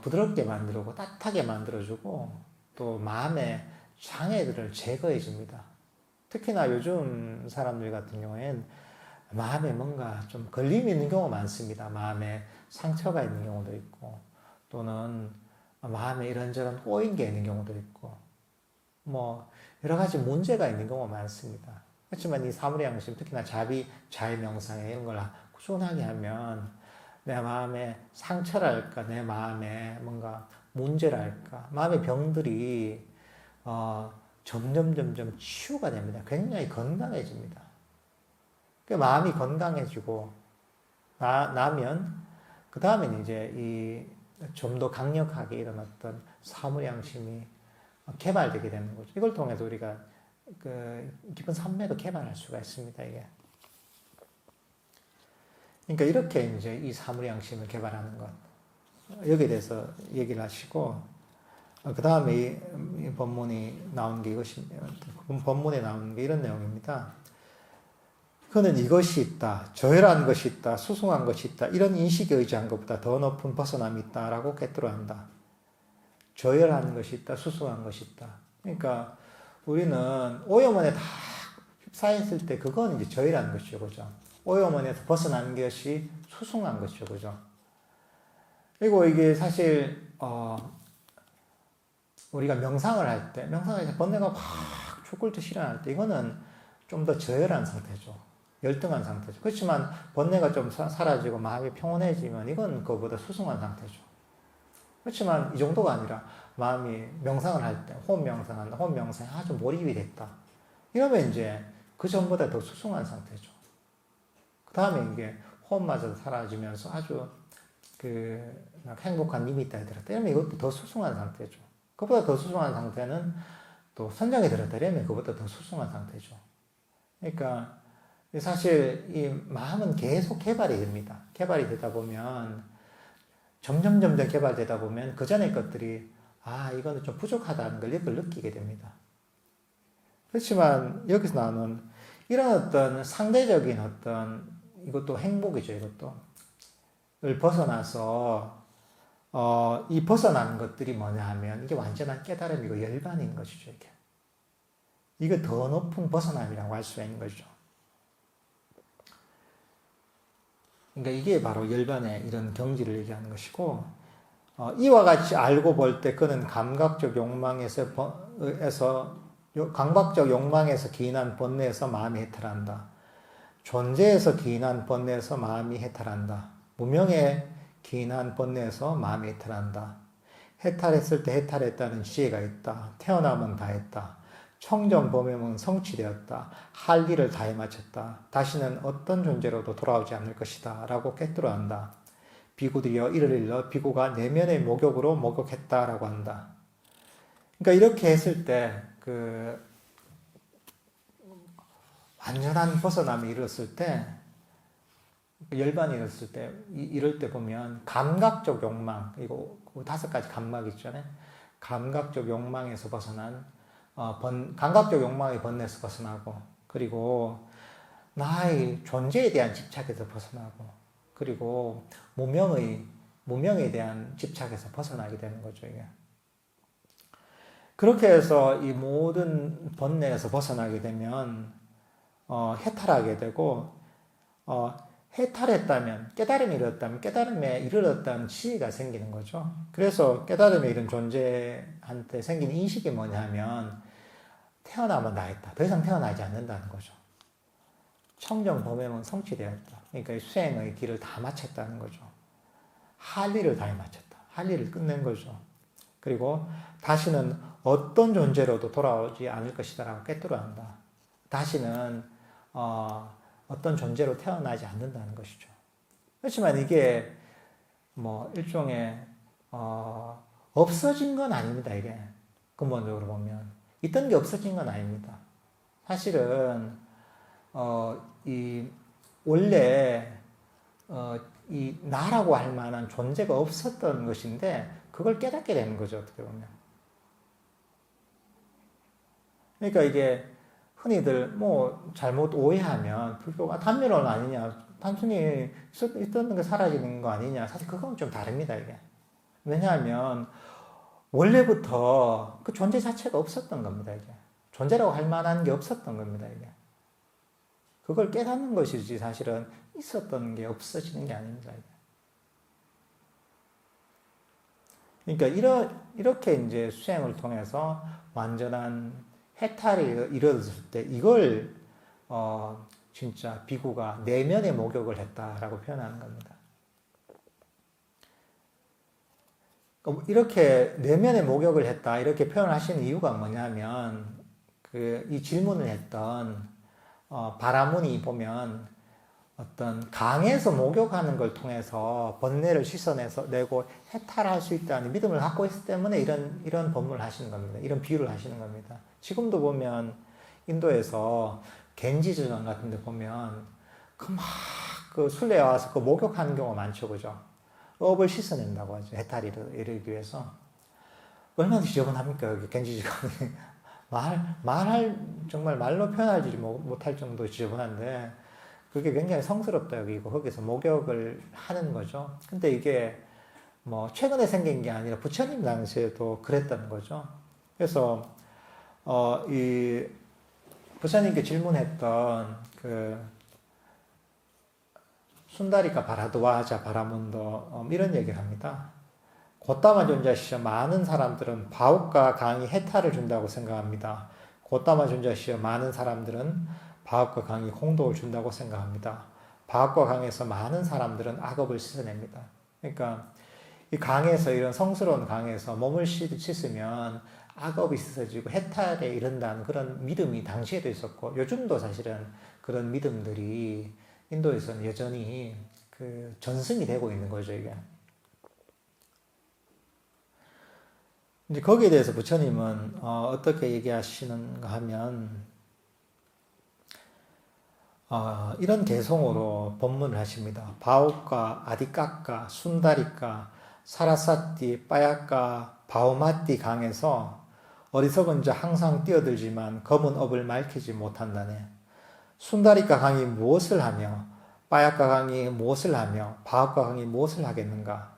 부드럽게 만들고 따뜻하게 만들어주고 또 마음의 장애들을 제거해 줍니다. 특히나 요즘 사람들 같은 경우에는 마음에 뭔가 좀 걸림이 있는 경우가 많습니다. 마음에 상처가 있는 경우도 있고 또는 마음에 이런저런 꼬인 게 있는 경우도 있고 뭐 여러 가지 문제가 있는 경우가 많습니다. 그렇지만 이 사무리양심 특히나 자의명상에 이런 걸 꾸준하게 하면 내 마음에 상처랄까 내 마음에 뭔가 문제랄까 마음의 병들이 점점 치유가 됩니다. 굉장히 건강해집니다. 마음이 건강해지고 나면 그 다음에 이제 좀 더 강력하게 이런 어떤 사무량심이 개발되게 되는 거죠. 이걸 통해서 우리가 깊은 산매도 개발할 수가 있습니다. 이게. 그러니까 이렇게 이제 이 사무량심을 개발하는 것 여기에 대해서 얘기를 하시고 그 다음에 이 본문이 나온 게 본문에 나오는 게 이런 내용입니다. 그는 이것이 있다, 저열한 것이 있다, 수승한 것이 있다, 이런 인식에 의지한 것보다 더 높은 벗어남이 있다라고 꿰뚫어한다. 저열한 것이 있다, 수승한 것이 있다. 그러니까 우리는 오염원에 다 휩싸였을 때 그건 이제 저열한 것이죠, 그죠? 오염원에서 벗어난 것이 수승한 것이죠, 그죠? 그리고 이게 사실 우리가 명상을 할 때, 명상에서 번뇌가 확 죽을 듯이 일어날 때, 이거는 좀 더 저열한 상태죠. 열등한 상태죠. 그렇지만 번뇌가 좀 사라지고 마음이 평온해지면 이건 그거보다 수승한 상태죠. 그렇지만 이 정도가 아니라 마음이 명상을 할 때, 호흡 명상에 아주 몰입이 됐다. 이러면 이제 그 전보다 더 수승한 상태죠. 그 다음에 이게 호흡마저 사라지면서 아주 행복한 니미타에 들었다. 이러면 이것도 더 수승한 상태죠. 그보다 더 수승한 상태는 또 선정에 들었다. 이러면 그보다 더 수승한 상태죠. 그러니까 사실 이 마음은 계속 개발이 됩니다. 개발이 되다 보면 점점 개발되다 보면 그 전의 것들이 이거는 좀 부족하다는 걸 이걸 느끼게 됩니다. 그렇지만 여기서 나오는 이런 어떤 상대적인 어떤 이것도 행복이죠. 이것도 을 벗어나서 이 벗어나는 것들이 뭐냐 하면 이게 완전한 깨달음이고 열반인 것이죠. 이게 더 높은 벗어남이라고 할 수가 있는 거죠. 그러니까 이게 바로 열반의 이런 경지를 얘기하는 것이고 이와 같이 알고 볼 때 그는 감각적 욕망에서 기인한 번뇌에서 마음이 해탈한다. 존재에서 기인한 번뇌에서 마음이 해탈한다. 무명에 기인한 번뇌에서 마음이 해탈한다. 해탈했을 때 해탈했다는 지혜가 있다. 태어남은 다했다. 청정범행은 성취되었다. 할 일을 다해 마쳤다. 다시는 어떤 존재로도 돌아오지 않을 것이다. 라고 꿰뚫어한다. 비구들이여 이를 일러 비구가 내면의 목욕으로 목욕했다. 라고 한다. 그러니까 이렇게 했을 때 완전한 벗어남이 이뤘을 때, 열반이 이뤘을 때, 이럴 때 보면 감각적 욕망, 이거 5가지 감각 있잖아요. 감각적 욕망에서 벗어난, 감각적 욕망의 번뇌에서 벗어나고, 그리고 나의 존재에 대한 집착에서 벗어나고, 그리고 무명에 대한 집착에서 벗어나게 되는 거죠, 이게. 그렇게 해서 이 모든 번뇌에서 벗어나게 되면, 해탈하게 되고, 해탈했다면, 깨달음이 이르렀다면, 깨달음에 이르렀다는 지혜가 생기는 거죠. 그래서 깨달음에 이른 존재한테 생긴 인식이 뭐냐면, 태어나면 다 했다. 더 이상 태어나지 않는다는 거죠. 청정 범행은 성취되었다. 그러니까 수행의 길을 다 마쳤다는 거죠. 할 일을 다 마쳤다. 할 일을 끝낸 거죠. 그리고 다시는 어떤 존재로도 돌아오지 않을 것이다라고 꿰뚫어 한다. 다시는 어떤 존재로 태어나지 않는다는 것이죠. 그렇지만 이게 뭐 일종의 없어진 건 아닙니다. 이게 근본적으로 보면 있던 게 없어진 건 아닙니다. 사실은 원래 이 나라고 할 만한 존재가 없었던 것인데 그걸 깨닫게 되는 거죠. 어떻게 보면. 그러니까 이게 흔히들 뭐 잘못 오해하면 불교가 단면론 아니냐, 단순히 있던 게 사라지는 거 아니냐, 사실 그건 좀 다릅니다. 이게. 왜냐하면 원래부터 그 존재 자체가 없었던 겁니다. 이게. 존재라고 할 만한 게 없었던 겁니다. 이게. 그걸 깨닫는 것이지 사실은 있었던 게 없어지는 게 아닙니다. 그러니까 이렇게 이제 수행을 통해서 완전한 해탈이 이루어졌을 때 이걸 진짜 비구가 내면의 목욕을 했다라고 표현하는 겁니다. 이렇게 내면의 목욕을 했다 이렇게 표현하시는 이유가 뭐냐면 이 질문을 했던 바라문이 보면 어떤 강에서 목욕하는 걸 통해서 번뇌를 씻어내고 해탈할 수 있다는 믿음을 갖고 있기 때문에 이런 법문을 하시는 겁니다. 이런 비유를 하시는 겁니다. 지금도 보면 인도에서 겐지즈강 같은 데 보면 그 순례에 와서 그 목욕하는 경우가 많죠. 그죠? 업을 씻어낸다고 하죠. 해탈이 이르기 위해서. 얼마나 지저분합니까? 여기 겐지즈강이. 정말 말로 표현하지 못할 정도 지저분한데, 그게 굉장히 성스럽다, 여기고. 거기서 목욕을 하는 거죠. 근데 이게 뭐, 최근에 생긴 게 아니라 부처님 당시에도 그랬다는 거죠. 그래서, 이, 부처님께 질문했던 순다리카 바라도와자 바라문도 이런 얘기를 합니다. 고따마 존자시여 많은 사람들은 바욱과 강이 해탈을 준다고 생각합니다. 고따마 존자시여 많은 사람들은 바욱과 강이 공덕을 준다고 생각합니다. 바욱과 강에서 많은 사람들은 악업을 씻어냅니다. 그러니까 이 강에서 이런 성스러운 강에서 몸을 씻으면 악업이 씻어지고 해탈에 이른다는 그런 믿음이 당시에도 있었고 요즘도 사실은 그런 믿음들이 인도에서는 여전히 전승이 되고 있는 거죠, 이게. 이제 거기에 대해서 부처님은 어떻게 얘기하시는가 하면 이런 개성으로 법문을 하십니다. 바오카, 아디까까, 순다리까, 사라사띠, 빠야까, 바오마띠 강에서 어리석은 자 항상 뛰어들지만 검은 업을 밝히지 못한다네. 순다리까 강이 무엇을 하며 빠야까 강이 무엇을 하며 바오카 강이 무엇을 하겠는가?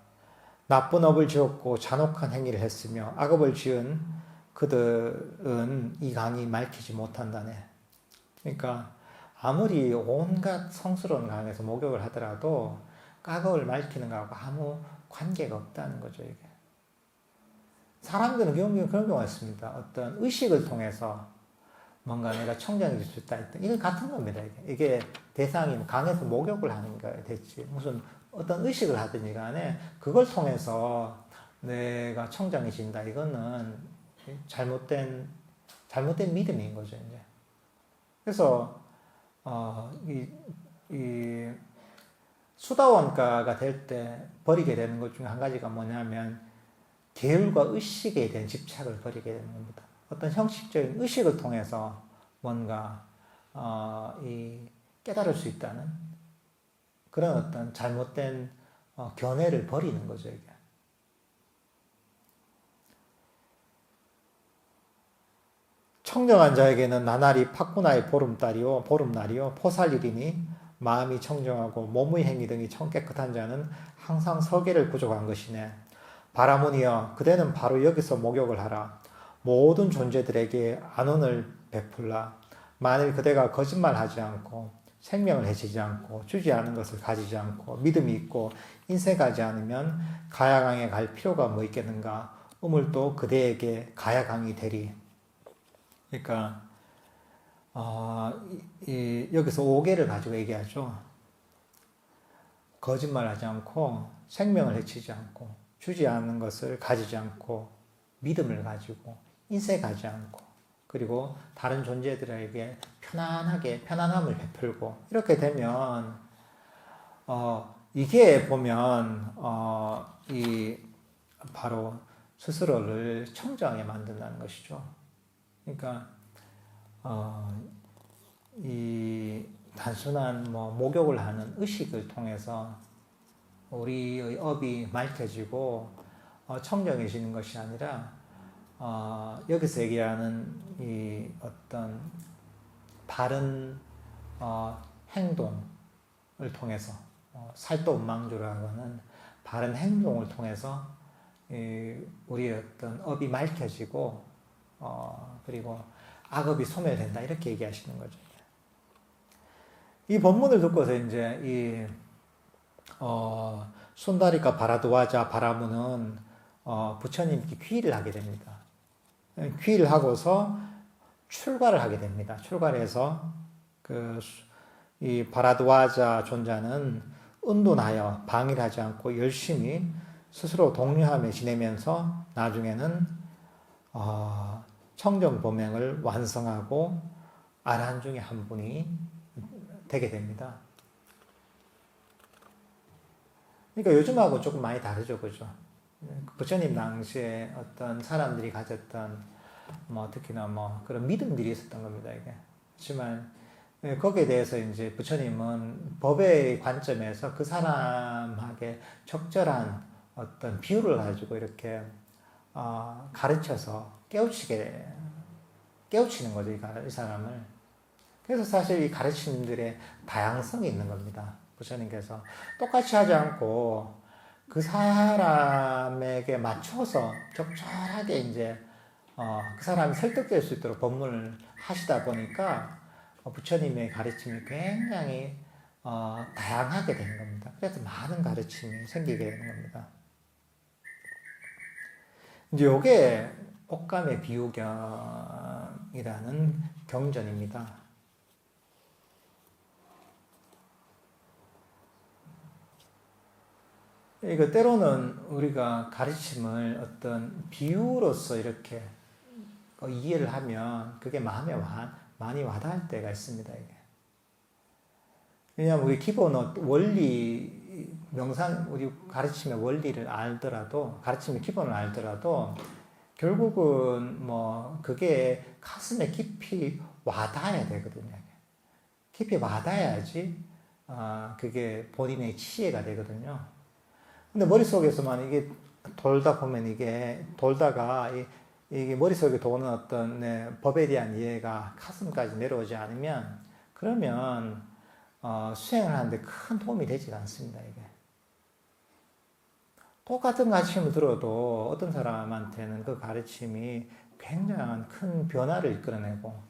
나쁜 업을 지었고 잔혹한 행위를 했으며 악업을 지은 그들은 이 강이 맑히지 못한다네. 그러니까 아무리 온갖 성스러운 강에서 목욕을 하더라도 악업을 맑히는 것하고 아무 관계가 없다는 거죠, 이게. 사람들은 그런 경우가 있습니다. 어떤 의식을 통해서 뭔가 내가 청정해질 수 있다. 이건 같은 겁니다, 이게 대상이 강에서 목욕을 하는 거야, 됐지. 무슨 어떤 의식을 하든지 간에 그걸 통해서 내가 청정해진다. 이거는 잘못된 믿음인 거죠, 이제. 그래서, 이 수다원가가 될 때 버리게 되는 것 중에 한 가지가 뭐냐면 계율과 의식에 대한 집착을 버리게 되는 겁니다. 어떤 형식적인 의식을 통해서 뭔가 깨달을 수 있다는 그런 어떤 잘못된 견해를 버리는 거죠, 이게. 청정한 자에게는 나날이 팥구나의 보름날이요 포살일이니 마음이 청정하고 몸의 행위 등이 깨끗한 자는 항상 설계를 부족한 것이네. 바라문이여 그대는 바로 여기서 목욕을 하라. 모든 존재들에게 안언을 베풀라. 만일 그대가 거짓말하지 않고 생명을 해치지 않고 주지 않은 것을 가지지 않고 믿음이 있고 인색하지 않으면 가야강에 갈 필요가 뭐 있겠는가. 우물도 그대에게 가야강이 되리. 그러니까 여기서 5개를 가지고 얘기하죠. 거짓말하지 않고 생명을 해치지 않고 주지 않는 것을 가지지 않고 믿음을 가지고 인색하지 않고 그리고 다른 존재들에게 편안함을 베풀고 이렇게 되면 이게 보면 바로 스스로를 청정하게 만든다는 것이죠. 그러니까 이 단순한 목욕을 하는 의식을 통해서 우리의 업이 맑혀지고 청정해지는 것이 아니라 여기서 얘기하는 이 어떤 바른 행동을 통해서 살도운망조라고 하는 바른 행동을 통해서 우리의 어떤 업이 맑혀지고 그리고 악업이 소멸된다 이렇게 얘기하시는 거죠. 이 본문을 듣고서 이제 순다리카 바라드와자 바라문은 부처님께 귀의를 하게 됩니다. 귀의를 하고서 출가를 하게 됩니다. 출가를 해서 이 바라드와자 존자는 은둔하여 방일하지 않고 열심히 스스로 독려하며 지내면서 나중에는 청정보명을 완성하고 아라한 중에 한 분이 되게 됩니다. 그러니까 요즘하고 조금 많이 다르죠, 그죠? 부처님 당시에 어떤 사람들이 가졌던 특히나 그런 믿음들이 있었던 겁니다, 이게. 하지만 거기에 대해서 이제 부처님은 법의 관점에서 그 사람에게 적절한 어떤 비유를 가지고 이렇게 가르쳐서 깨우치는 거죠, 이 사람을. 그래서 사실 이 가르침들의 다양성이 있는 겁니다. 부처님께서 똑같이 하지 않고 그 사람에게 맞춰서 적절하게 이제 그 사람이 설득될 수 있도록 법문을 하시다 보니까 부처님의 가르침이 굉장히 다양하게 되는 겁니다. 그래서 많은 가르침이 생기게 되는 겁니다. 이제 요게 옥감의 비유경이라는 경전입니다. 이거 때로는 우리가 가르침을 어떤 비유로서 이렇게 이해를 하면 그게 마음에 많이 와닿을 때가 있습니다, 이게. 왜냐하면 우리 기본 원리, 우리 가르침의 원리를 알더라도, 가르침의 기본을 알더라도, 결국은 그게 가슴에 깊이 와닿아야 되거든요. 깊이 와닿아야지, 그게 본인의 치유가 되거든요. 근데 머릿속에서만 이게 돌다 보면 돌다가 이게 머릿속에 도는 어떤 법에 대한 이해가 가슴까지 내려오지 않으면 그러면 수행을 하는데 큰 도움이 되지가 않습니다, 이게. 똑같은 가르침을 들어도 어떤 사람한테는 그 가르침이 굉장한 큰 변화를 이끌어내고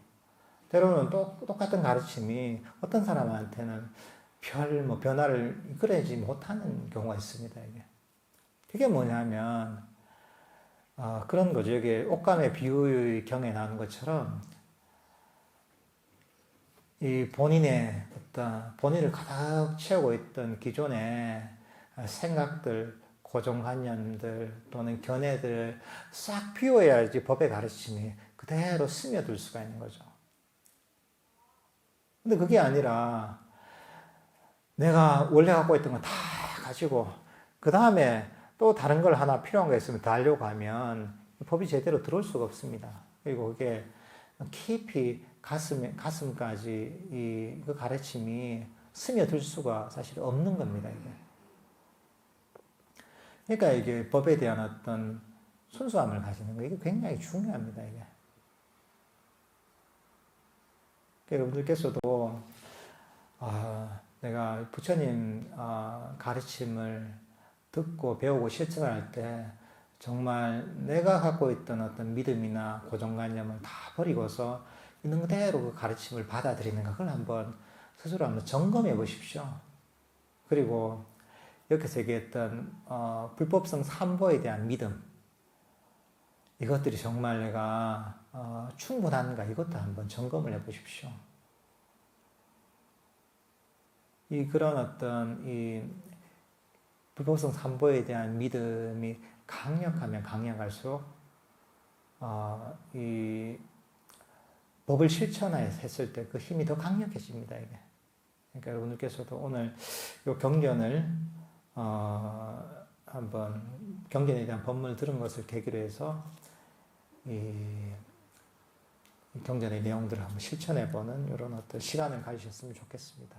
때로는 똑같은 가르침이 어떤 사람한테는 별 변화를 이끌어내지 못하는 경우가 있습니다, 이게. 그게 뭐냐면 그런 거죠. 여기 옥감의 비유의 경에 나오는 것처럼 이 본인의 본인을 가득 채우고 있던 기존의 생각들, 고정관념들 또는 견해들을 싹 비워야지 법의 가르침이 그대로 스며들 수가 있는 거죠. 근데 그게 아니라 내가 원래 갖고 있던 거 다 가지고 그 다음에 또 다른 걸 하나 필요한 거 있으면 더 하려고 하면 법이 제대로 들어올 수가 없습니다. 그리고 그게 깊이 가슴까지 그 가르침이 스며들 수가 사실 없는 겁니다, 이게. 그러니까 이게 법에 대한 어떤 순수함을 가지는 거, 이게 굉장히 중요합니다, 이게. 여러분들께서도, 내가 부처님 가르침을 듣고 배우고 실천할 때 정말 내가 갖고 있던 어떤 믿음이나 고정관념을 다 버리고서 있는 그대로 그 가르침을 받아들이는가, 그걸 한번 스스로 한번 점검해 보십시오. 그리고 여기서 얘기했던 불법성 삼보에 대한 믿음, 이것들이 정말 내가 충분한가, 이것도 한번 점검을 해 보십시오. 그런 어떤 불법성 삼보에 대한 믿음이 강력하면 강력할수록 이 법을 실천했을 때 그 힘이 더 강력해집니다, 이게. 그러니까 여러분들께서도 오늘 이 경전을 한번 경전에 대한 법문을 들은 것을 계기로 해서 이 경전의 내용들을 한번 실천해보는 이런 어떤 시간을 가지셨으면 좋겠습니다.